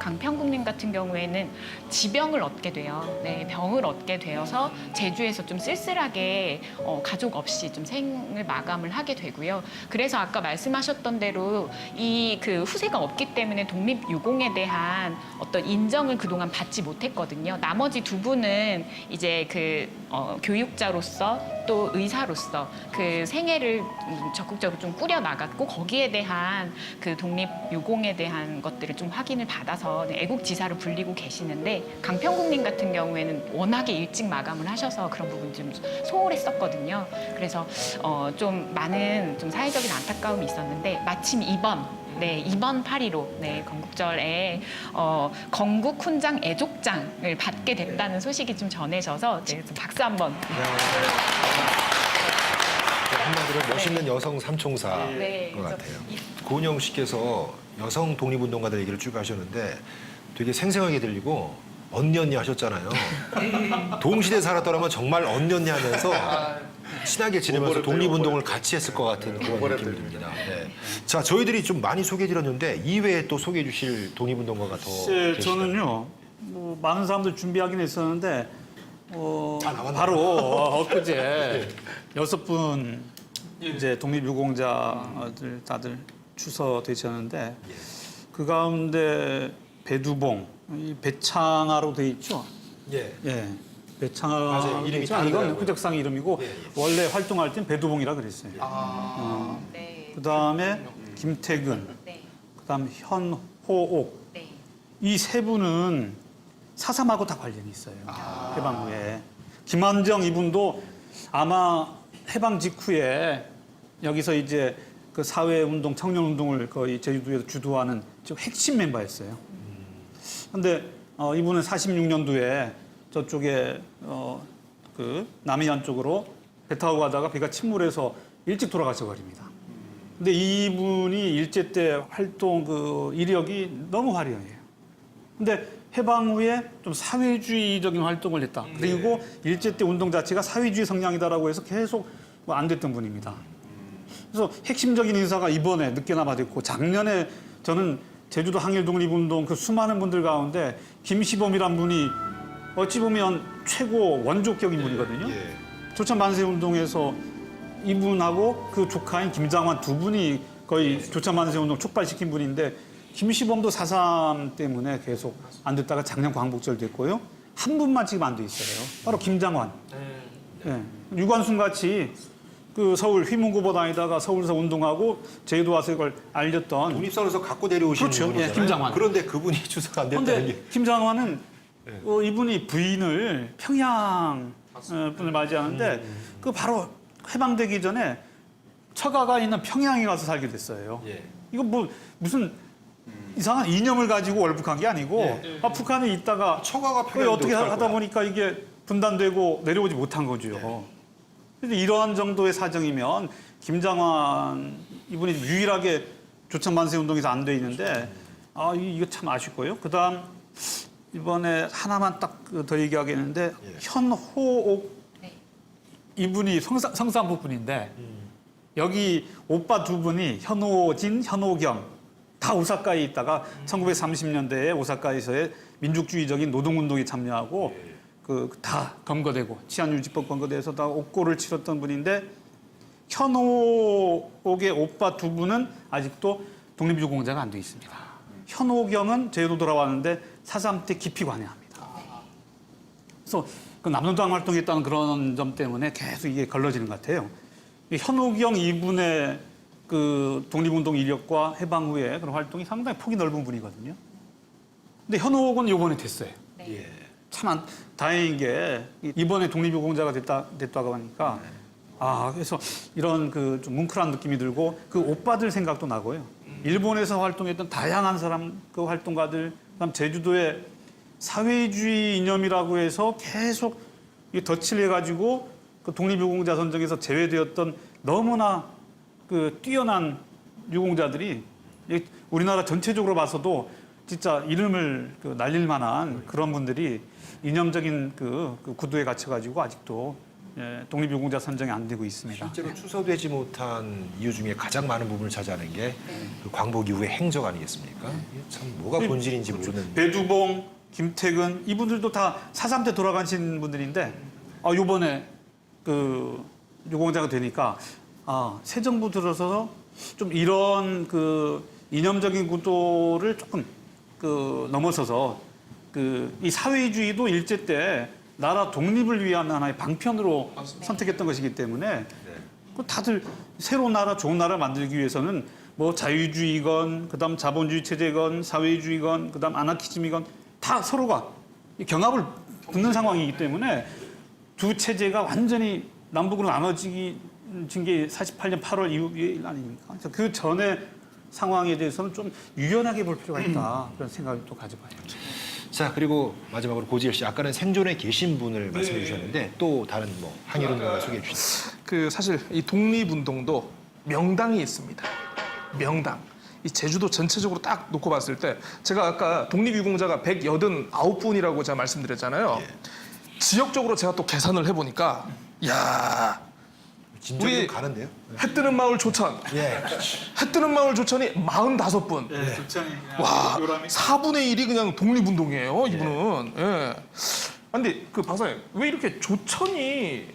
강평국님 같은 경우에는 지병을 얻게 돼요. 병을 얻게 되어서 제주에서 좀 쓸쓸하게 가족 없이 좀 생을 마감을 하게 되고요. 그래서 아까 말씀하셨던 대로 이 그 후세가 없기 때문에 독립유공에 대한 어떤 인정을 그동안 받지 못했거든요. 나머지 두 분은 이제 교육자로서 또 의사로서 그 생애를 적극적으로 좀 꾸려 나갔고 거기에 대한 그 독립유공에 대한 것들을 좀 확인을 받아서 애국지사로 불리고 계시는데 강평국님 같은 경우에는 워낙에 일찍 마감을 하셔서 그런 부분 좀 소홀했었거든요. 그래서 좀 많은 좀 사회적인 안타까움이 있었는데 마침 이번 8.15 건국절에 건국 훈장 애족장을 받게 됐다는 소식이 좀 전해져서 좀 박수 한번. 한마디로 멋있는 여성 삼총사인 것 같아요. 고은영 씨께서 여성 독립운동가들 얘기를 쭉 하셨는데 되게 생생하게 들리고 언니 하셨잖아요. 동시대에 살았더라면 정말 언니 하면서 친하게 지내면서 독립운동을 같이 했을 것 같은 그런 느낌이 듭니다. 네. 자, 저희들이 좀 많이 소개해드렸는데 이외에 또 소개해 주실 독립운동가가 더 계시다면. 저는요, 많은 사람들 준비하긴 했었는데 바로 엊그제 6분 이제 독립유공자들 다들 추서되셨는데 그 가운데 배두봉, 이 배창아로 돼 있죠. 예. 배창아 맞아요. 이름이 이건 다르더라고요. 후적상 이름이고 원래 활동할 땐 배두봉이라 그랬어요. 그다음에 김태근, 그다음 현호옥 이 세 분은 사삼하고 다 관련이 있어요. 해방 후에. 김한정 이분도 아마 해방 직후에 여기서 이제 그 사회운동, 청년운동을 거의 제주도에서 주도하는 핵심 멤버였어요. 근데 이분은 46년도에 저쪽에 그 남해안 쪽으로 배 타고 가다가 배가 침몰해서 일찍 돌아가셔 버립니다. 근데 이분이 일제 때 활동 그 이력이 너무 화려해요. 근데 해방 후에 좀 사회주의적인 활동을 했다. 그리고 일제 때 운동 자체가 사회주의 성향이다라고 해서 계속 안 됐던 분입니다. 그래서 핵심적인 인사가 이번에 늦게나마 됐고 작년에 저는 제주도 항일 독립운동 그 수많은 분들 가운데 김시범이란 분이 어찌 보면 최고 원조격인 분이거든요. 조천 만세 운동에서 이분하고 그 조카인 김장환 두 분이 거의 조천 만세 운동 촉발시킨 분인데 김시범도 4.3 때문에 계속 안 됐다가 작년 광복절 됐고요. 한 분만 지금 안 돼 있어요. 바로 김장환. 네. 유관순 같이 그 서울 휘문고보 다니다가 서울에서 운동하고 제주도 와서 이걸 알렸던. 독립선에서 갖고 내려오신 그렇죠. 분이잖아요. 예, 김장환. 그런데 그분이 추석 안 됐다는 그런데 게. 김장환은 이분이 부인을 평양 분을 맞이하는데 그 바로 해방되기 전에 처가가 있는 평양에 가서 살게 됐어요. 예. 이거 뭐 무슨 이상한 이념을 가지고 월북한 게 아니고 예. 북한에 있다가 처가가 그게 평양인데 어떻게 어떡할 하다 거야? 보니까 이게 분단되고 내려오지 못한 거죠. 그래서 이러한 정도의 사정이면 김장환 이분이 유일하게 조천 만세 운동에서 안 돼 있는데 이거 참 아쉽고요. 그다음 이번에 하나만 딱 더 얘기하겠는데 현호옥 이분이 성산부 분인데 여기 오빠 두 분이 현호진, 현호경 다 오사카에 있다가 1930년대에 오사카에서의 민족주의적인 노동운동에 참여하고 그 다 검거되고 치안유지법 검거돼서 다 옥고를 치렀던 분인데 현호옥의 오빠 두 분은 아직도 독립유공자가 안 돼 있습니다. 현호경은 제도 돌아왔는데 4.3 때 깊이 관여합니다. 그래서 그 남노당 활동했다는 그런 점 때문에 계속 이게 걸러지는 것 같아요. 현호경 이분의 그 독립운동 이력과 해방 후에 그런 활동이 상당히 폭이 넓은 분이거든요. 근데 현호옥은 이번에 됐어요. 예. 참 다행인 게 이번에 독립유공자가 됐다고 하니까 그래서 이런 그 좀 뭉클한 느낌이 들고 그 오빠들 생각도 나고요. 일본에서 활동했던 다양한 사람 그 활동가들 그다음 제주도의 사회주의 이념이라고 해서 계속 덫을 해가지고 그 독립유공자 선정에서 제외되었던 너무나 그 뛰어난 유공자들이 우리나라 전체적으로 봐서도 진짜 이름을 그 날릴 만한 그런 분들이 이념적인 그 구도에 갇혀가지고 아직도 독립유공자 선정이 안 되고 있습니다. 실제로 추서되지 못한 이유 중에 가장 많은 부분을 차지하는 게 그 광복 이후의 행적 아니겠습니까? 이게 참 뭐가 본질인지 모르는. 배두봉, 김태근 이분들도 다 4.3 때 돌아가신 분들인데 이번에 그 유공자가 되니까 새 정부 들어서 좀 이런 그 이념적인 구도를 조금 그 넘어서서 그 이 사회주의도 일제 때 나라 독립을 위한 하나의 방편으로 선택했던 것이기 때문에 그 다들 새로운 나라, 좋은 나라 만들기 위해서는 뭐 자유주의건, 그다음 자본주의 체제건, 사회주의건, 그다음 아나키즘이건 다 서로가 경합을 붙는 상황이기 때문에 두 체제가 완전히 남북으로 나눠진 게 48년 8월 이후 일 아닙니까? 그래서 그 전에 상황에 대해서는 좀 유연하게 볼 필요가 있다 그런 생각을 또 가져봐요. 자, 그리고 마지막으로 고지일 씨, 아까는 생존에 계신 분을 말씀해 주셨는데 또 다른 뭐 항일운동을 소개해 주시죠. 그 사실 이 독립운동도 명당이 있습니다. 명당. 이 제주도 전체적으로 딱 놓고 봤을 때 제가 아까 독립유공자가 189분이라고 제가 말씀드렸잖아요. 지역적으로 제가 또 계산을 해보니까 야 진짜 우리 가는데요? 해 뜨는 마을 조천. 예. 해 뜨는 마을 조천이 45분. 와, 4분의 1이 그냥 독립운동이에요, 이분은. 예. 근데 그 박사님, 왜 이렇게 조천이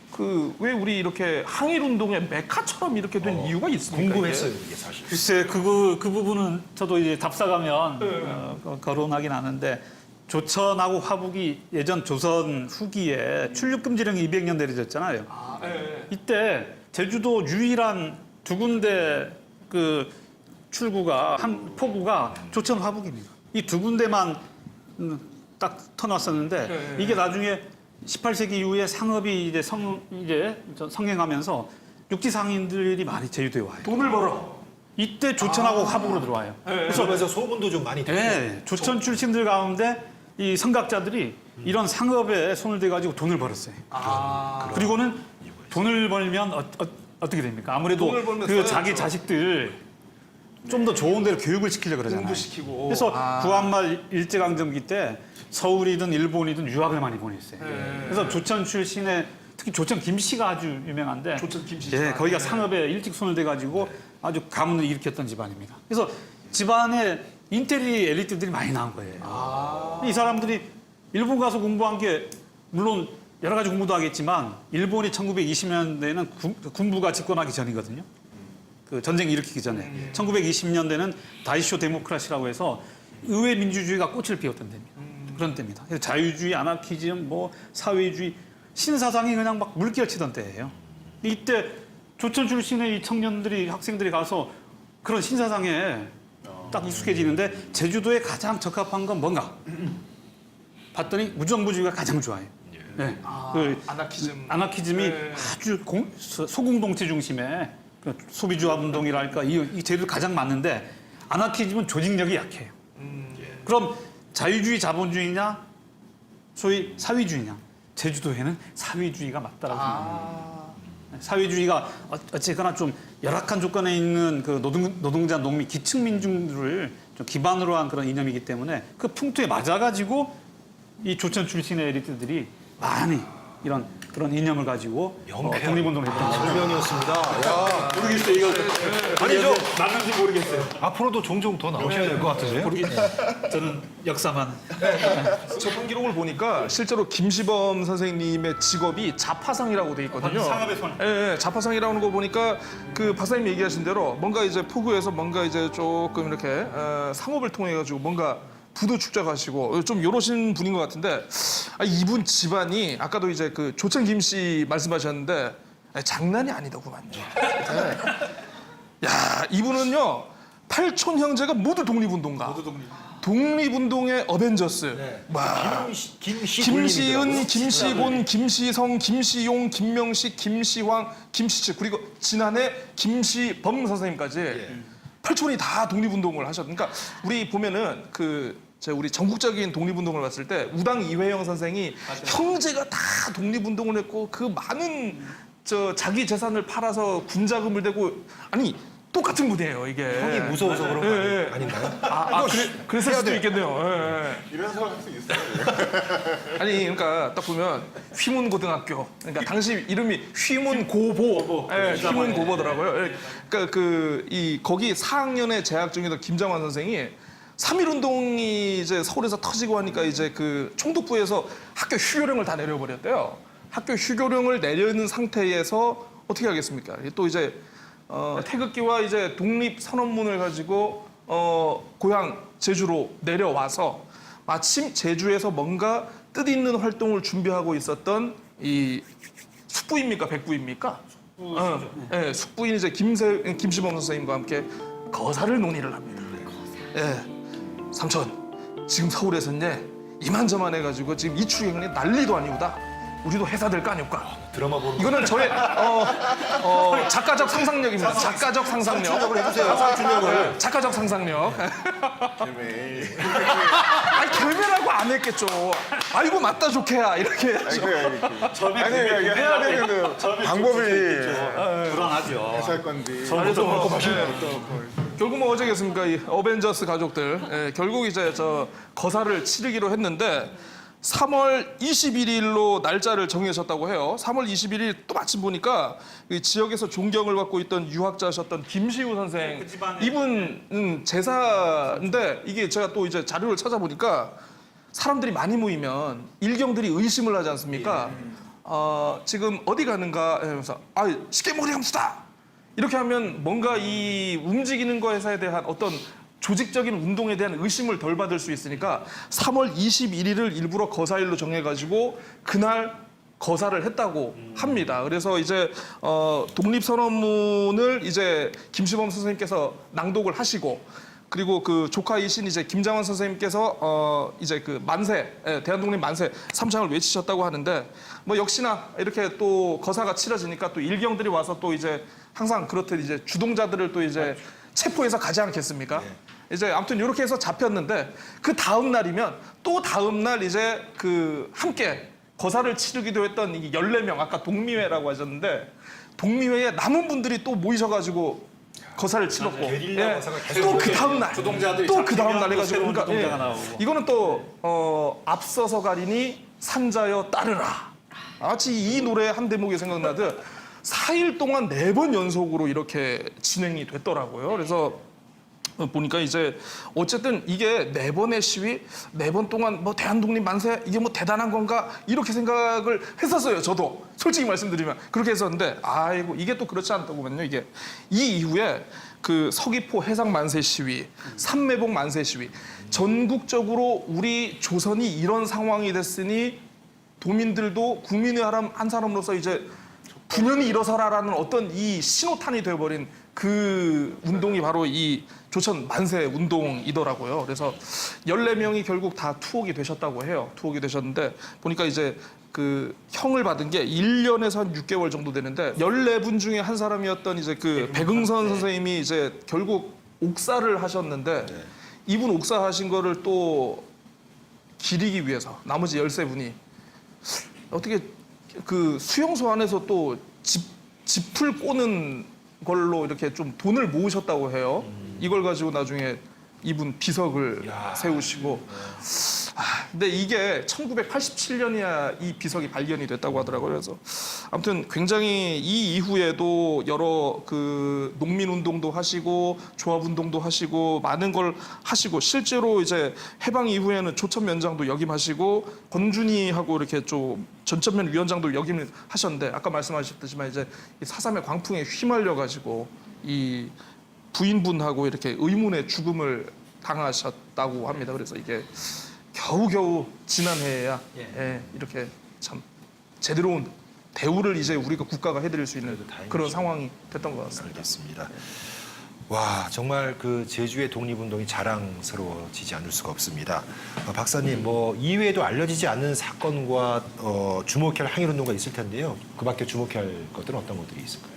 왜 우리 이렇게 항일운동의 메카처럼 이렇게 된 이유가 있습니까? 궁금했어요, 이게? 이게 사실. 글쎄 그 부분은 저도 이제 답사가면 거론하긴 하는데 조천하고 화북이 예전 조선 후기에 출入금지령이 200년 내려졌잖아요. 이때 제주도 유일한 두 군데 그 출구가 포구가 조천 화북입니다. 이 두 군데만 딱 터놨었는데 이게 나중에 18세기 이후에 상업이 이제 성행하면서 육지 상인들이 많이 제주도에 와요. 돈을 벌어. 이때 조천하고 화북으로 들어와요. 그래서 소문도 좀 많이 듣고. 네, 조천 출신들 가운데 이 성각자들이 이런 상업에 손을 대가지고 돈을 벌었어요. 그리고는 돈을 벌면 어떻게 됩니까? 아무래도 돈을 벌면 그 써야죠. 자기 자식들 좀 더 좋은 데로 교육을 시키려고 그러잖아요. 공부시키고. 그래서 구한말 일제강점기 때 서울이든 일본이든 유학을 많이 보냈어요. 그래서 조천 출신의 특히 조천 김씨가 아주 유명한데 조천 김씨. 예, 거기가 상업에 일찍 손을 대가지고 아주 가문을 일으켰던 집안입니다. 그래서 집안에 인텔리 엘리트들이 많이 나온 거예요. 이 사람들이 일본 가서 공부한 게 물론 여러 가지 공부도 하겠지만 일본이 1920년대에는 군부가 집권하기 전이거든요. 그 전쟁 일으키기 전에 1920년대는 다이쇼 데모크라시라고 해서 의회 민주주의가 꽃을 피웠던 때입니다. 그런 때입니다. 그래서 자유주의, 아나키즘, 뭐 사회주의, 신사상이 그냥 막 물결치던 때예요. 이때 조천 출신의 이 청년들이 학생들이 가서 그런 신사상에 딱 익숙해지는데 제주도에 가장 적합한 건 뭔가? 봤더니 무정부주의가 가장 좋아요. 네. 그 아나키즘이 네. 아주 소공동체 중심의 그 소비주화 운동이랄까 이 제도 가장 맞는데 아나키즘은 조직력이 약해요. 그럼 자유주의 자본주의냐 소위 사회주의냐 제주도에는 사회주의가 맞다라고 생각합니다. 사회주의가 어쨌거나 좀 열악한 조건에 있는 그 노동자, 농민, 기층 민중들을 좀 기반으로 한 그런 이념이기 때문에 그 풍토에 맞아가지고 이 조천 출신의 에리트들이 많이 이런 그런 이념을 가지고 독립운동을 했던 거죠. 설명이었습니다. 야, 모르겠어요. 이거 아니, 저 맞는지 모르겠어요. 앞으로도 종종 더 나오셔야 될 것 같으세요? 저는 역사만. 재판 기록을 보니까 실제로 김시범 선생님의 직업이 자파상이라고 돼 있거든요. 상업의 손. 예, 자파상이라는 거 보니까 그 박사님 얘기하신 대로 뭔가 이제 포구에서 뭔가 이제 조금 이렇게 상업을 통해 가지고 뭔가 부도 축적하시고 좀 요러신 분인 것 같은데 이분 집안이 아까도 이제 그 조천 김 씨 말씀하셨는데 장난이 아니더구만요. 야 이분은요 8촌 형제가 모두 독립운동가. 독립운동의 어벤져스. 와. 김시은, 김시곤, 김시성, 김시용, 김명식, 김시황, 김시측 그리고 지난해 김시범 선생님까지 8촌이 다 독립운동을 하셨으니까 우리 보면은 우리 전국적인 독립운동을 봤을 때 우당 이회영 선생이 형제가 다 독립운동을 했고 그 많은 자기 재산을 팔아서 군자금을 대고 아니 똑같은 분이에요 이게. 형이 무서워서 그런 거 아닌가요? 그랬을 수도 있겠네요. 이런 사람 할수 있어요. 아니 그러니까 딱 보면 휘문고등학교 그러니까 당시 이름이 휘문고보 휘문고보더라고요. 그러니까 거기 4학년에 재학 중이던 김장환 선생이 3.1운동이 이제 서울에서 터지고 하니까 이제 그 총독부에서 학교 휴교령을 다 내려버렸대요. 학교 휴교령을 내려는 상태에서 어떻게 하겠습니까? 또 이제 태극기와 이제 독립선언문을 가지고 고향 제주로 내려와서 마침 제주에서 뭔가 뜻있는 활동을 준비하고 있었던 이 숙부입니까 백부입니까? 네, 숙부인 이제 김시범 선생님과 함께 거사를 논의를 합니다. 삼촌 지금 서울에서는 이만저만 해가지고 지금 이추경이 난리도 아니오다. 우리도 회사 될 거 아니올까? 드라마 보는 이거는 저의 작가적 상상력입니다. 작가적 상상력. 삼촌력을 해주세요. 삼촌력을. 작가적 상상력. 아니 개매라고 안 했겠죠. 아이고 맞다 좋게야 이렇게. 해야 되는 그 방법이 불안하죠. 해설 건지. 결국 뭐 어쩌겠습니까? 이 어벤져스 가족들 결국 이제 거사를 치르기로 했는데 3월 21일로 날짜를 정해졌다고 해요. 3월 21일 또 마침 보니까 이 지역에서 존경을 받고 있던 유학자셨던 김시우 선생 이분 제사인데 이게 제가 또 이제 자료를 찾아보니까 사람들이 많이 모이면 일경들이 의심을 하지 않습니까? 지금 어디 가는가 하면서 쉽게 머리 감수다 이렇게 하면 뭔가 이 움직이는 거에 대한 어떤 조직적인 운동에 대한 의심을 덜 받을 수 있으니까 3월 21일을 일부러 거사일로 정해가지고 그날 거사를 했다고 합니다. 그래서 이제 독립선언문을 이제 김시범 선생님께서 낭독을 하시고 그리고 그 조카이신 이제 김장환 선생님께서 이제 그 만세 대한독립 만세 3창을 외치셨다고 하는데 뭐 역시나 이렇게 또 거사가 치러지니까 또 일경들이 와서 또 이제 항상 그렇듯 이제 주동자들을 또 이제 체포해서 가지 않겠습니까? 네. 이제 아무튼 이렇게 해서 잡혔는데 그 다음 날이면 또 다음 날 이제 그 함께 거사를 치르기도 했던 이 14명 아까 독미회라고 하셨는데 독미회에 남은 분들이 또 모이셔가지고 거사를 치렀고 또 그 다음 날 또 그 다음 날 해가지고 그러니까 이거는 또 앞서서 가리니 산자여 따르라 마치 이 노래 한 대목이 생각나듯 4일 동안 4번 연속으로 이렇게 진행이 됐더라고요. 그래서 보니까 이제 어쨌든 이게 4번의 시위, 4번 동안 뭐 대한독립 만세 이게 뭐 대단한 건가 이렇게 생각을 했었어요. 저도 솔직히 말씀드리면 그렇게 했었는데 아이고 이게 또 그렇지 않다고만요. 이게 이 이후에 그 서귀포 해상 만세 시위, 삼매복 만세 시위 전국적으로 우리 조선이 이런 상황이 됐으니 도민들도 국민의 한 사람으로서 이제 분연히 일어서라라는 어떤 이 신호탄이 되어버린 그 운동이 바로 이 조천 만세 운동이더라고요. 그래서 14명이 결국 다 투옥이 되셨다고 해요. 투옥이 되셨는데 보니까 이제 그 형을 받은 게 1년에서 한 6개월 정도 되는데 14분 중에 한 사람이었던 이제 그 백응선 선생님이 이제 결국 옥사를 하셨는데 이분 옥사하신 거를 또 기리기 위해서 나머지 13분이 어떻게 그 수용소 안에서 또 짚을 꼬는 걸로 이렇게 좀 돈을 모으셨다고 해요. 이걸 가지고 나중에 이분 비석을 세우시고. 근데 이게 1987년이야 이 비석이 발견이 됐다고 하더라고요. 그래서 아무튼 굉장히 이 이후에도 여러 그 농민운동도 하시고 조합운동도 하시고 많은 걸 하시고 실제로 이제 해방 이후에는 조천면장도 역임하시고 권준희하고 이렇게 좀 전천면 위원장도 역임을 하셨는데 아까 말씀하셨듯이만 이제 이 4.3의 광풍에 휘말려 가지고 이 부인분하고 이렇게 의문의 죽음을 당하셨다고 합니다. 그래서 이게 겨우겨우 지난해에야 이렇게 참 제대로 온 대우를 이제 우리가 국가가 해드릴 수 있는 그런 상황이 됐던 것 같습니다. 알겠습니다. 와 정말 그 제주의 독립운동이 자랑스러워지지 않을 수가 없습니다. 박사님 뭐 이외에도 알려지지 않는 사건과 주목할 항일운동가 있을 텐데요. 그밖에 주목할 것들은 어떤 것들이 있을까요?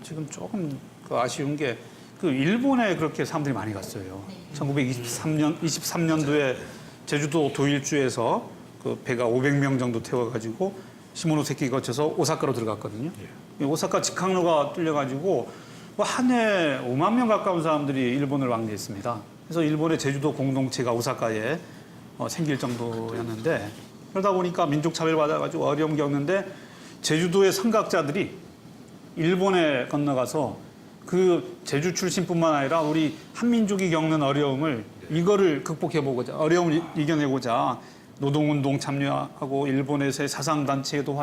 지금 조금 그 아쉬운 게 그 일본에 그렇게 사람들이 많이 갔어요. 1923년도에 제주도 도일주에서 그 배가 500명 정도 태워가지고 시모노세키 거쳐서 오사카로 들어갔거든요. 오사카 직항로가 뚫려가지고 한 해 5만 명 가까운 사람들이 일본을 왕래했습니다. 그래서 일본의 제주도 공동체가 오사카에 생길 정도였는데 그러다 보니까 민족 차별받아가지고 어려움 겪는데 제주도의 선각자들이 일본에 건너가서 그 제주 출신뿐만 아니라 우리 한민족이 겪는 어려움을 이거를 극복해보고자 어려움을 이겨내고자 노동운동 참여하고 일본에서의 사상단체에도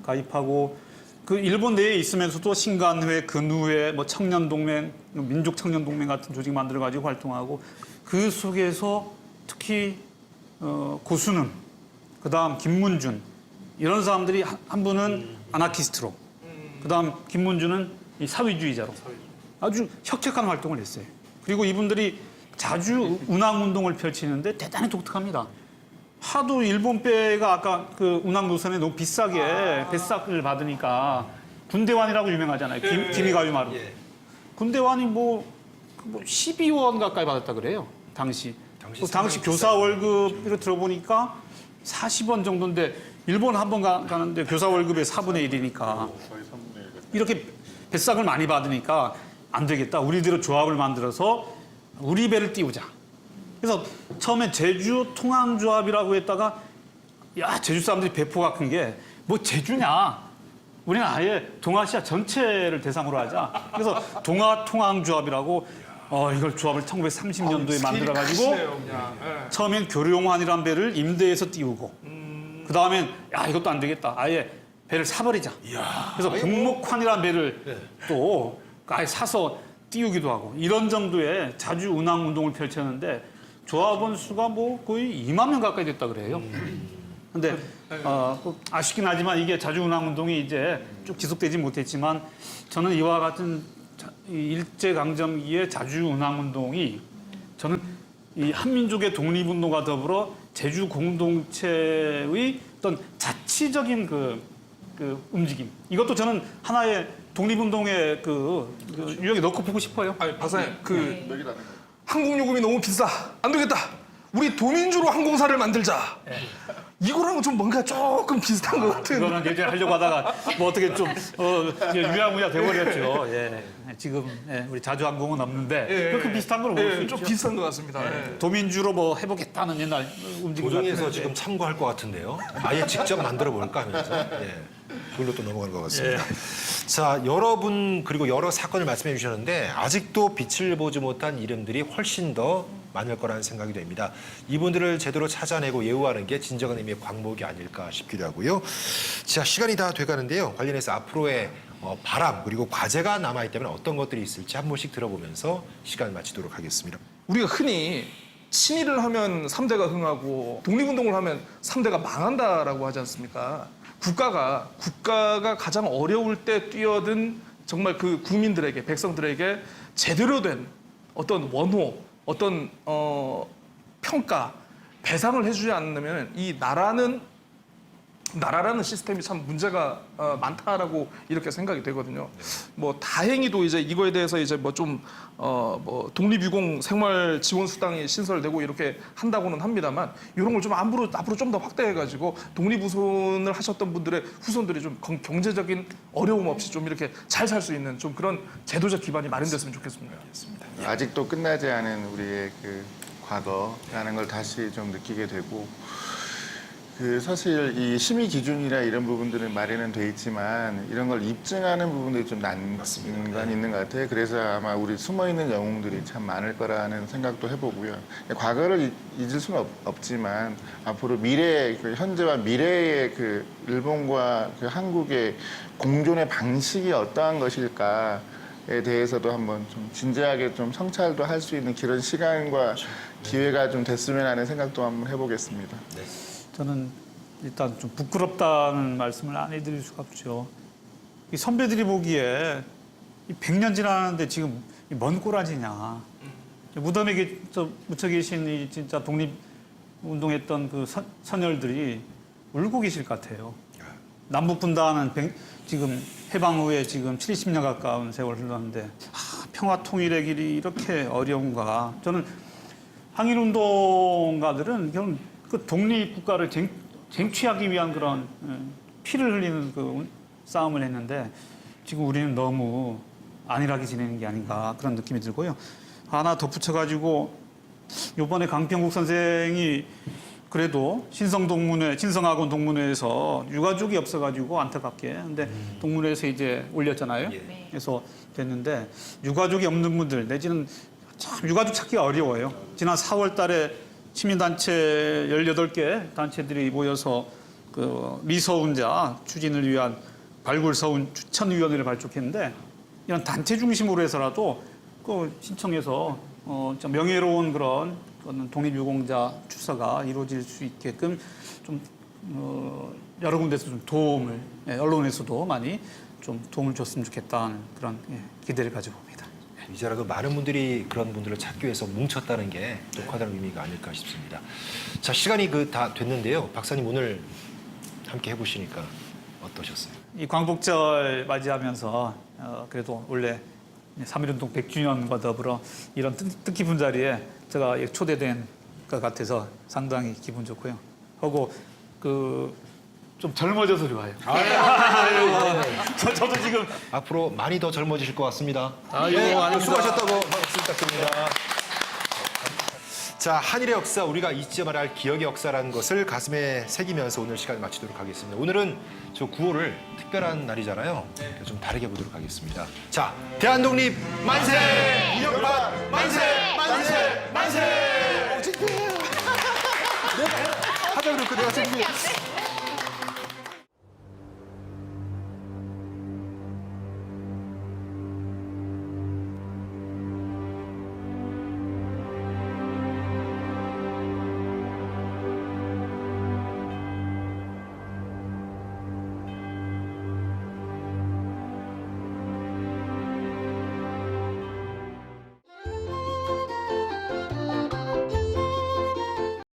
가입하고 그 일본 내에 있으면서도 신간회, 근우회, 뭐 청년동맹, 민족청년동맹 같은 조직 만들어가지고 활동하고 그 속에서 특히 고순음, 그다음 김문준 이런 사람들이 한 분은 아나키스트로 그다음 김문준은 이 사회주의자로 아주 혁혁한 활동을 했어요. 그리고 이분들이 자주 운항운동을 펼치는데 대단히 독특합니다. 하도 일본 배가 아까 그 운항 노선에 너무 비싸게 배싹을 받으니까 군대환이라고 유명하잖아요. 기미가유마루. 군대환이 뭐 12원 가까이 받았다 그래요. 당시 교사 월급으로 들어보니까 40원 정도인데 일본 한 번 가는데 교사 월급의 4분의 1이니까 이렇게 배싹을 많이 받으니까 안 되겠다. 우리대로 조합을 만들어서 우리 배를 띄우자. 그래서 처음에 제주 통항조합이라고 했다가 야 제주 사람들이 배포가 큰 게 뭐 제주냐. 우리는 아예 동아시아 전체를 대상으로 하자. 그래서 동아통항조합이라고 이걸 조합을 1930년도에 만들어가지고 처음엔 교룡환이라는 배를 임대해서 띄우고 그 다음엔 야 이것도 안 되겠다. 아예 배를 사버리자. 그래서 금목환이라는 배를 또 아예 사서 띄우기도 하고 이런 정도의 자주 운항 운동을 펼쳤는데 조합원 수가 뭐 거의 2만 명 가까이 됐다 그래요. 근데 아쉽긴 하지만 이게 자주 운항 운동이 이제 쭉 지속되지 못했지만 저는 이와 같은 일제 강점기의 자주 운항 운동이 저는 이 한민족의 독립 운동과 더불어 제주 공동체의 어떤 자치적인 그 움직임 이것도 저는 하나의 독립운동의 그 유형에 넣고 보고 싶어요. 아니 박사님 항공요금이 너무 비싸 안 되겠다. 우리 도민주로 항공사를 만들자. 이거랑은 좀 뭔가 조금 비슷한 것 같은. 그거는 예전에 하려고 하다가 뭐 어떻게 좀 유야무야 돼버렸죠. 지금 우리 자주항공은 없는데 그렇게 비슷한 걸 볼 수 있죠. 좀 비슷한 것 같습니다. 도민주로 뭐 해보겠다는 옛날 움직임 고정에서 지금 참고할 것 같은데요. 아예 직접 만들어 볼까 하면서. 그걸로 또 넘어가는 것 같습니다. 자, 여러분 그리고 여러 사건을 말씀해 주셨는데 아직도 빛을 보지 못한 이름들이 훨씬 더 많을 거라는 생각이 됩니다. 이분들을 제대로 찾아내고 예우하는 게 진정한 의미의 광복이 아닐까 싶기도 하고요. 자, 시간이 다 돼가는데요. 관련해서 앞으로의 바람 그리고 과제가 남아있다면 어떤 것들이 있을지 한 번씩 들어보면서 시간 마치도록 하겠습니다. 우리가 흔히 친일을 하면 3대가 흥하고 독립운동을 하면 3대가 망한다라고 하지 않습니까? 국가가 가장 어려울 때 뛰어든 정말 그 국민들에게, 백성들에게 제대로 된 어떤 원호, 어떤 평가, 배상을 해주지 않으면 이 나라라는 시스템이 참 문제가 많다라고 이렇게 생각이 되거든요. 뭐 다행히도 이제 이거에 대해서 이제 뭐 좀 독립유공 생활 지원 수당이 신설되고 이렇게 한다고는 합니다만 이런 걸 좀 앞으로 좀 더 확대해가지고 독립우선을 하셨던 분들의 후손들이 좀 경제적인 어려움 없이 좀 이렇게 잘 살 수 있는 좀 그런 제도적 기반이 마련됐으면 좋겠습니다. 아직도 끝나지 않은 우리의 그 과거라는 걸 다시 좀 느끼게 되고 그 사실 이 심의 기준이나 이런 부분들은 마련은 돼 있지만 이런 걸 입증하는 부분들이 좀 난관이 있는 것 같아요. 그래서 아마 우리 숨어 있는 영웅들이 참 많을 거라는 생각도 해보고요. 과거를 잊을 수는 없지만 앞으로 미래, 그 현재와 미래의 그 일본과 그 한국의 공존의 방식이 어떠한 것일까에 대해서도 한번 좀 진지하게 좀 성찰도 할 수 있는 그런 시간과 기회가 좀 됐으면 하는 생각도 한번 해보겠습니다. 저는 일단 좀 부끄럽다는 말씀을 안 해드릴 수가 없죠. 이 선배들이 보기에 100년 지났는데 지금 뭔 꼬라지냐. 무덤에 묻혀 계신 이 진짜 독립운동했던 그 선열들이 울고 계실 것 같아요. 남북 분단은 지금 해방 후에 지금 70년 가까운 세월 흘렀는데 평화 통일의 길이 이렇게 어려운가. 저는 항일운동가들은 그냥 그 독립국가를 쟁취하기 위한 그런 피를 흘리는 그 싸움을 했는데 지금 우리는 너무 안일하게 지내는 게 아닌가 그런 느낌이 들고요. 하나 덧붙여가지고 이번에 강평국 선생이 그래도 신성학원 동문회에서 유가족이 없어가지고 안타깝게 근데 동문회에서 이제 올렸잖아요. 그래서 됐는데 유가족이 없는 분들 내지는 참 유가족 찾기가 어려워요. 지난 4월 달에 시민단체 18개 단체들이 모여서 그 미서운자 추진을 위한 발굴서운 추천위원회를 발족했는데 이런 단체 중심으로 해서라도 그 신청해서 좀 명예로운 그런 독립유공자 추사가 이루어질 수 있게끔 좀 여러 군데서 좀 도움을 언론에서도 많이 좀 도움을 줬으면 좋겠다는 그런 기대를 가지고 봅니다. 이제라도 많은 분들이 그런 분들을 찾기 위해서 뭉쳤다는 게 또 커다란 의미가 아닐까 싶습니다. 자, 시간이 다 됐는데요. 박사님 오늘 함께 해보시니까 어떠셨어요? 이 광복절 맞이하면서 그래도 원래 3.1운동 100주년과 더불어 이런 뜻깊은 자리에 제가 초대된 것 같아서 상당히 기분 좋고요. 하고 좀 젊어져서 좋아요. 저도 지금 앞으로 많이 더 젊어지실 것 같습니다. 수고하셨다고 박수 부탁드립니다. 자, 한일의 역사, 우리가 잊지 말아야 할 기억의 역사라는 것을 가슴에 새기면서 오늘 시간 마치도록 하겠습니다. 오늘은 저 9월을 특별한 날이잖아요. 좀 다르게 보도록 하겠습니다. 자, 대한독립 만세! 이명박 만세! 만세! 만세! 하자 그랬고 내가 생각해.